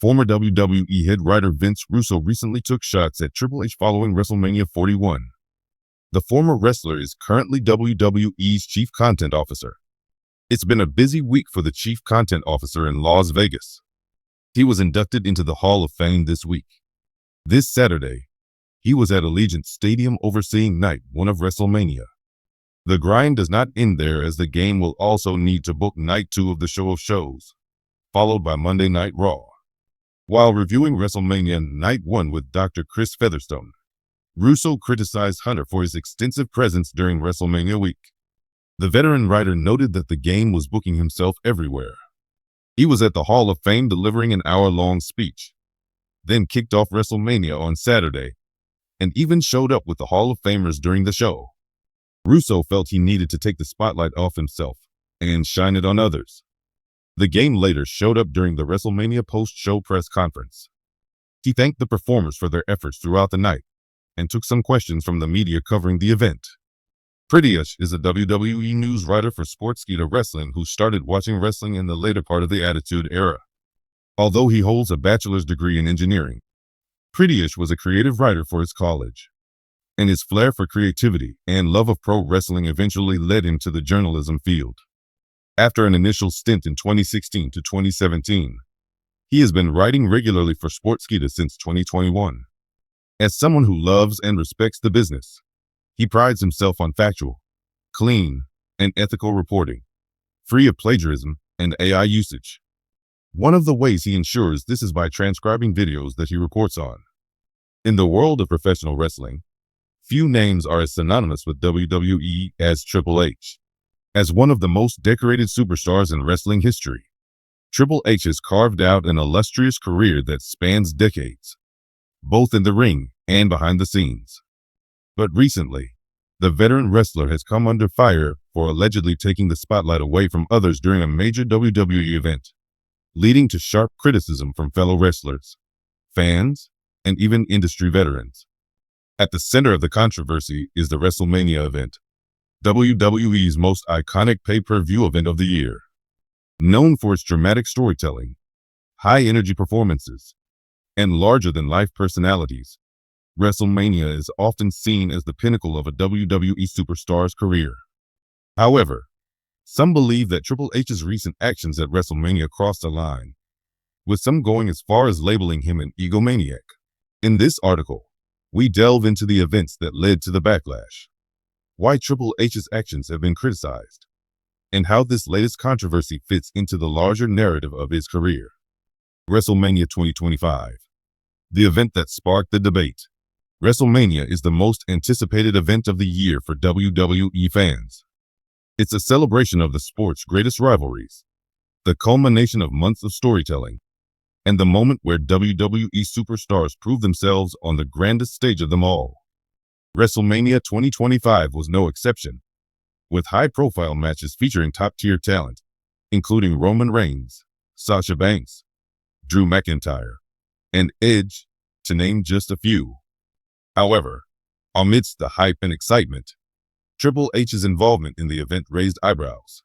Former WWE head writer Vince Russo recently took shots at Triple H following WrestleMania 41. The former wrestler is currently WWE's Chief Content Officer. It's been a busy week for the Chief Content Officer in Las Vegas. He was inducted into the Hall of Fame this week. This Saturday, he was at Allegiant Stadium overseeing Night 1 of WrestleMania. The grind does not end there, as the game will also need to book Night 2 of the show of shows, followed by Monday Night Raw. While reviewing WrestleMania Night 1 with Dr. Chris Featherstone, Russo criticized Hunter for his extensive presence during WrestleMania week. The veteran writer noted that the game was booking himself everywhere. He was at the Hall of Fame delivering an hour-long speech, then kicked off WrestleMania on Saturday, and even showed up with the Hall of Famers during the show. Russo felt he needed to take the spotlight off himself and shine it on others. The game later showed up during the WrestleMania post-show press conference. He thanked the performers for their efforts throughout the night and took some questions from the media covering the event. Prettyush is a WWE news writer for Sportskeeda Wrestling who started watching wrestling in the later part of the Attitude Era. Although he holds a bachelor's degree in engineering, Prettyush was a creative writer for his college, and his flair for creativity and love of pro wrestling eventually led him to the journalism field. After an initial stint in 2016 to 2017, he has been writing regularly for Sportskeeda since 2021. As someone who loves and respects the business, he prides himself on factual, clean, and ethical reporting, free of plagiarism and AI usage. One of the ways he ensures this is by transcribing videos that he reports on. In the world of professional wrestling, few names are as synonymous with WWE as Triple H. As one of the most decorated superstars in wrestling history, Triple H has carved out an illustrious career that spans decades, both in the ring and behind the scenes. But recently, the veteran wrestler has come under fire for allegedly taking the spotlight away from others during a major WWE event, leading to sharp criticism from fellow wrestlers, fans, and even industry veterans. At the center of the controversy is the WrestleMania event, WWE's most iconic pay-per-view event of the year. Known for its dramatic storytelling, high-energy performances, and larger-than-life personalities, WrestleMania is often seen as the pinnacle of a WWE superstar's career. However, some believe that Triple H's recent actions at WrestleMania crossed a line, with some going as far as labeling him an egomaniac. In this article, we delve into the events that led to the backlash, why Triple H's actions have been criticized, and how this latest controversy fits into the larger narrative of his career. WrestleMania 2025, the event that sparked the debate. WrestleMania is the most anticipated event of the year for WWE fans. It's a celebration of the sport's greatest rivalries, the culmination of months of storytelling, and the moment where WWE superstars prove themselves on the grandest stage of them all. WrestleMania 2025 was no exception, with high-profile matches featuring top-tier talent, including Roman Reigns, Sasha Banks, Drew McIntyre, and Edge, to name just a few. However, amidst the hype and excitement, Triple H's involvement in the event raised eyebrows.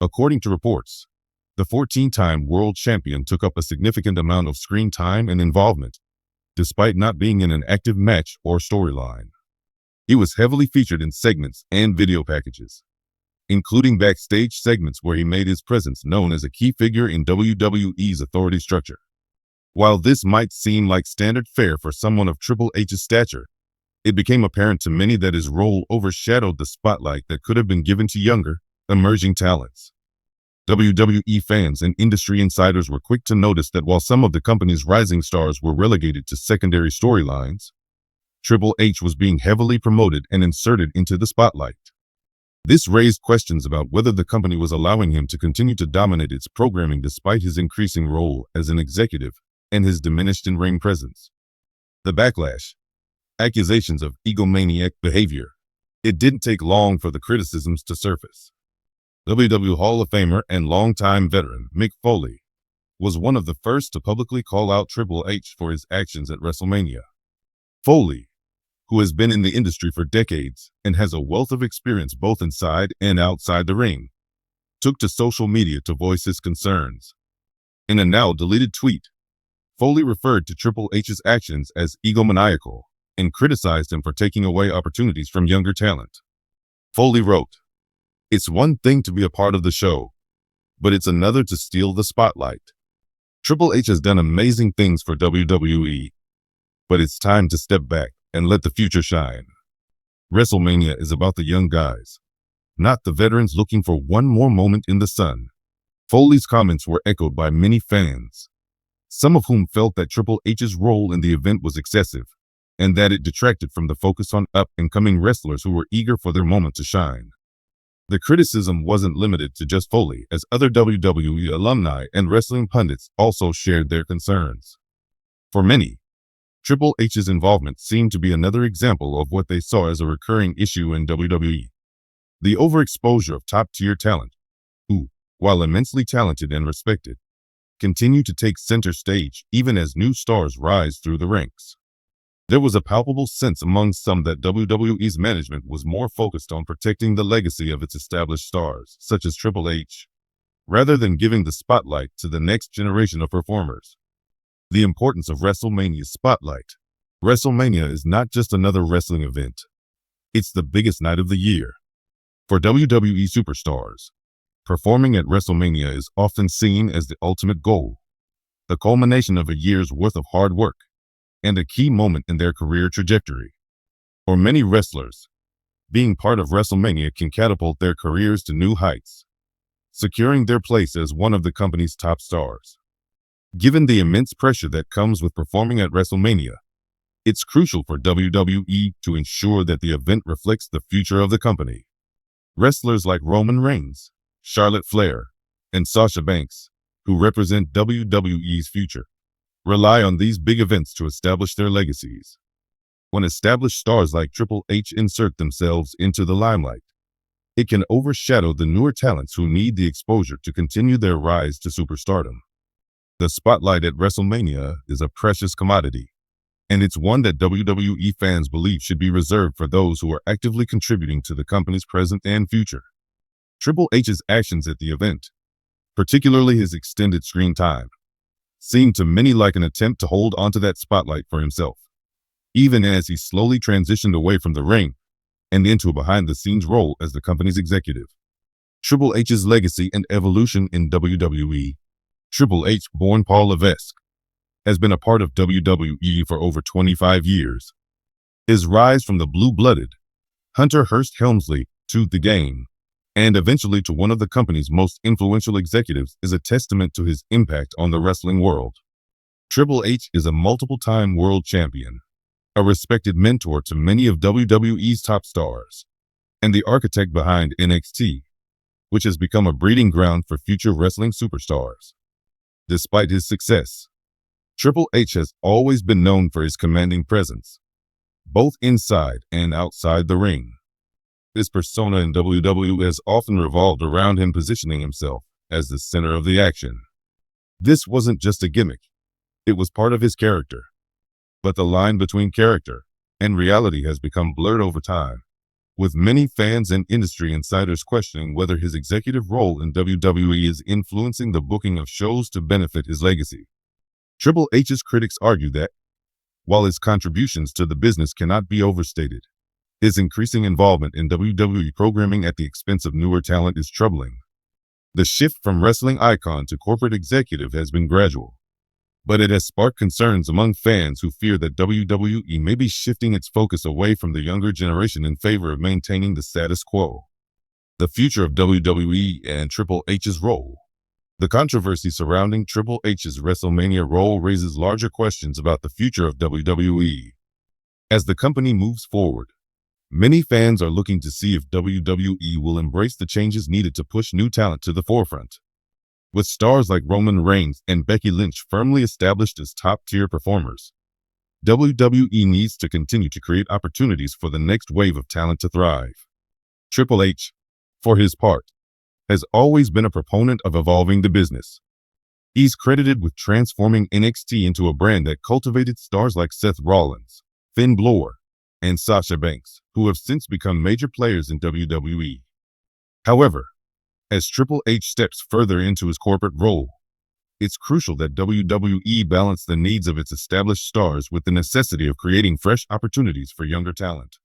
According to reports, the 14-time world champion took up a significant amount of screen time and involvement, despite not being in an active match or storyline. He was heavily featured in segments and video packages, including backstage segments where he made his presence known as a key figure in WWE's authority structure. While this might seem like standard fare for someone of Triple H's stature, it became apparent to many that his role overshadowed the spotlight that could have been given to younger, emerging talents. WWE fans and industry insiders were quick to notice that while some of the company's rising stars were relegated to secondary storylines, Triple H was being heavily promoted and inserted into the spotlight. This raised questions about whether the company was allowing him to continue to dominate its programming despite his increasing role as an executive and his diminished in-ring presence. The backlash, accusations of egomaniac behavior. It didn't take long for the criticisms to surface. WWE Hall of Famer and longtime veteran Mick Foley was one of the first to publicly call out Triple H for his actions at WrestleMania. Foley, who has been in the industry for decades and has a wealth of experience both inside and outside the ring, took to social media to voice his concerns. In a now-deleted tweet, Foley referred to Triple H's actions as egomaniacal and criticized him for taking away opportunities from younger talent. Foley wrote, "It's one thing to be a part of the show, but it's another to steal the spotlight. Triple H has done amazing things for WWE, but it's time to step back and let the future shine. WrestleMania is about the young guys, not the veterans looking for one more moment in the sun." Foley's comments were echoed by many fans, some of whom felt that Triple H's role in the event was excessive and that it detracted from the focus on up-and-coming wrestlers who were eager for their moment to shine. The criticism wasn't limited to just Foley, as other WWE alumni and wrestling pundits also shared their concerns. For many, Triple H's involvement seemed to be another example of what they saw as a recurring issue in WWE: the overexposure of top-tier talent, who, while immensely talented and respected, continue to take center stage even as new stars rise through the ranks. There was a palpable sense among some that WWE's management was more focused on protecting the legacy of its established stars, such as Triple H, rather than giving the spotlight to the next generation of performers. The importance of WrestleMania's spotlight. WrestleMania is not just another wrestling event. It's the biggest night of the year. For WWE superstars, performing at WrestleMania is often seen as the ultimate goal, the culmination of a year's worth of hard work, and a key moment in their career trajectory. For many wrestlers, being part of WrestleMania can catapult their careers to new heights, securing their place as one of the company's top stars. Given the immense pressure that comes with performing at WrestleMania, it's crucial for WWE to ensure that the event reflects the future of the company. Wrestlers like Roman Reigns, Charlotte Flair, and Sasha Banks, who represent WWE's future, rely on these big events to establish their legacies. When established stars like Triple H insert themselves into the limelight, it can overshadow the newer talents who need the exposure to continue their rise to superstardom. The spotlight at WrestleMania is a precious commodity, and it's one that WWE fans believe should be reserved for those who are actively contributing to the company's present and future. Triple H's actions at the event, particularly his extended screen time, seemed to many like an attempt to hold onto that spotlight for himself, even as he slowly transitioned away from the ring and into a behind-the-scenes role as the company's executive. Triple H's legacy and evolution in WWE. Triple H, born Paul Levesque, has been a part of WWE for over 25 years. His rise from the blue-blooded Hunter Hearst Helmsley to the Game, and eventually to one of the company's most influential executives, is a testament to his impact on the wrestling world. Triple H is a multiple-time world champion, a respected mentor to many of WWE's top stars, and the architect behind NXT, which has become a breeding ground for future wrestling superstars. Despite his success, Triple H has always been known for his commanding presence, both inside and outside the ring. His persona in WWE has often revolved around him positioning himself as the center of the action. This wasn't just a gimmick, it was part of his character. But the line between character and reality has become blurred over time, with many fans and industry insiders questioning whether his executive role in WWE is influencing the booking of shows to benefit his legacy. Triple H's critics argue that, while his contributions to the business cannot be overstated, his increasing involvement in WWE programming at the expense of newer talent is troubling. The shift from wrestling icon to corporate executive has been gradual, but it has sparked concerns among fans who fear that WWE may be shifting its focus away from the younger generation in favor of maintaining the status quo. The future of WWE and Triple H's role. The controversy surrounding Triple H's WrestleMania role raises larger questions about the future of WWE. As the company moves forward, many fans are looking to see if WWE will embrace the changes needed to push new talent to the forefront. With stars like Roman Reigns and Becky Lynch firmly established as top-tier performers, WWE needs to continue to create opportunities for the next wave of talent to thrive. Triple H, for his part, has always been a proponent of evolving the business. He's credited with transforming NXT into a brand that cultivated stars like Seth Rollins, Finn Balor, and Sasha Banks, who have since become major players in WWE. However, as Triple H steps further into his corporate role, It's crucial that WWE balance the needs of its established stars with the necessity of creating fresh opportunities for younger talent.